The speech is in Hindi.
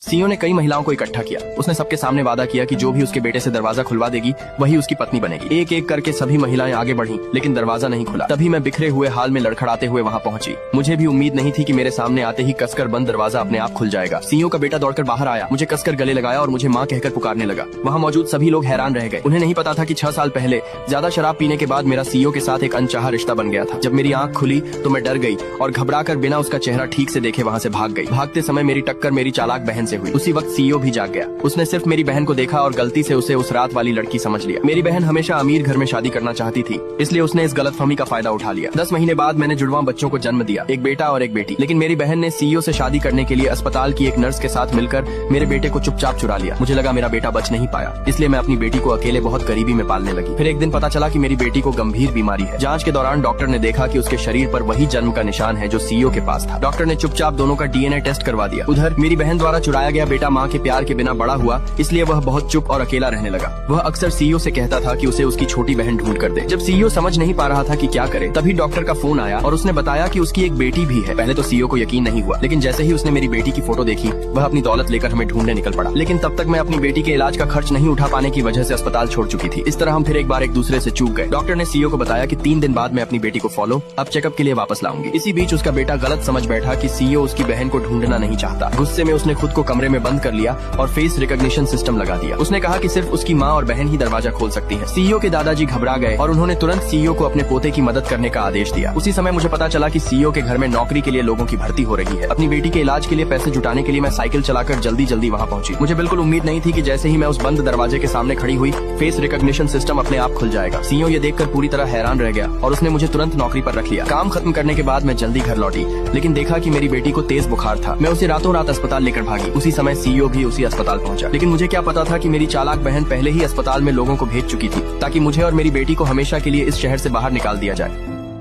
सीईओ ने कई महिलाओं को इकट्ठा किया। उसने सबके सामने वादा किया कि जो भी उसके बेटे से दरवाजा खुलवा देगी वही उसकी पत्नी बनेगी। एक एक करके सभी महिलाएं आगे बढ़ीं, लेकिन दरवाजा नहीं खुला। तभी मैं बिखरे हुए हाल में लड़खड़ाते हुए वहां पहुंची। मुझे भी उम्मीद नहीं थी कि मेरे सामने आते ही कसकर बंद दरवाजा अपने आप खुल जाएगा। सीईओ का बेटा दौड़कर बाहर आया, मुझे कसकर गले लगाया और मुझे माँ कहकर पुकारने लगा। वहाँ मौजूद सभी लोग हैरान रह गए। उन्हें नहीं पता था कि 6 साल पहले ज्यादा शराब पीने के बाद मेरा सीईओ के साथ एक अनचाहा रिश्ता बन गया था। जब मेरी आंख खुली तो मैं डर गई और घबरा कर बिना उसका चेहरा ठीक से देखे वहाँ से भाग गई। भागते समय मेरी टक्कर मेरी चालाक बहन से हुई। उसी वक्त सीईओ भी जाग गया। उसने सिर्फ मेरी बहन को देखा और गलती से उसे उस रात वाली लड़की समझ लिया। मेरी बहन हमेशा अमीर घर में शादी करना चाहती थी, इसलिए उसने इस गलतफहमी का फायदा उठा लिया। 10 महीने बाद मैंने जुड़वा बच्चों को जन्म दिया, एक बेटा और एक बेटी। लेकिन मेरी बहन ने सीईओ से शादी करने के लिए अस्पताल की एक नर्स के साथ मिलकर मेरे बेटे को चुपचाप चुरा लिया। मुझे लगा मेरा बेटा बच नहीं पाया, इसलिए मैं अपनी बेटी को अकेले बहुत गरीबी में पालने लगी। फिर एक दिन पता चला कि मेरी बेटी को गंभीर बीमारी है। जांच के दौरान डॉक्टर ने देखा कि उसके शरीर पर वही जन्म का निशान है जो सीईओ के पास था। डॉक्टर ने चुपचाप दोनों का डीएनए टेस्ट करवा दिया। उधर मेरी बहन द्वारा चुराया गया बेटा माँ के प्यार के बिना बड़ा हुआ, इसलिए वह बहुत चुप और अकेला रहने लगा। वह अक्सर सीईओ से कहता था कि उसे उसकी छोटी बहन ढूंढ कर दे। जब सीईओ समझ नहीं पा रहा था कि क्या करे, तभी डॉक्टर का फोन आया और उसने बताया कि उसकी एक बेटी भी है। पहले तो सीईओ को यकीन नहीं हुआ, लेकिन जैसे ही उसने मेरी बेटी की फोटो देखी, वह अपनी दौलत लेकर हमें ढूंढने निकल पड़ा। लेकिन तब तक मैं अपनी बेटी के इलाज का खर्च नहीं उठा पाने की वजह से अस्पताल छोड़ चुकी थी। इस तरह हम फिर एक बार एक दूसरे से चूक गए। डॉक्टर ने सीईओ को बताया कि 3 दिन बाद मैं अपनी बेटी को फॉलो अप चेकअप के लिए वापस लाऊंगी। इसी बीच उसका बेटा गलत समझ बैठा कि सीईओ उसकी बहन को ढूंढना नहीं चाहता। गुस्से में उसने खुद को कमरे में बंद कर लिया और फेस रिकॉग्निशन सिस्टम लगा दिया। उसने कहा कि सिर्फ उसकी माँ और बहन ही दरवाजा खोल सकती है। सीईओ के दादाजी घबरा गए और उन्होंने तुरंत सीईओ को अपने पोते की मदद करने का आदेश दिया। उसी समय मुझे पता चला कि सीईओ के घर में नौकरी के लिए लोगों की भर्ती हो रही है। अपनी बेटी के इलाज के लिए पैसे जुटाने के लिए मैं साइकिल चलाकर जल्दी वहाँ पहुंची। मुझे बिल्कुल उम्मीद नहीं थी कि जैसे ही मैं उस बंद दरवाजे के सामने खड़ी हुई, फेस रिकॉग्निशन सिस्टम अपने आप खुल जाएगा। सीईओ ये देखकर पूरी तरह हैरान रह गया और उसने मुझे तुरंत नौकरी पर रख लिया। काम खत्म करने के बाद मैं जल्दी घर लौटी, लेकिन देखा कि मेरी बेटी को तेज बुखार था। मैं उसे रातों रात अस्पताल लेकर भागी। उसी समय सीईओ भी उसी अस्पताल पहुंचा। लेकिन मुझे क्या पता था कि मेरी चालाक बहन पहले ही अस्पताल में लोगों को भेज चुकी थी, ताकि मुझे और मेरी बेटी को हमेशा के लिए इस शहर से बाहर निकाल दिया जाए।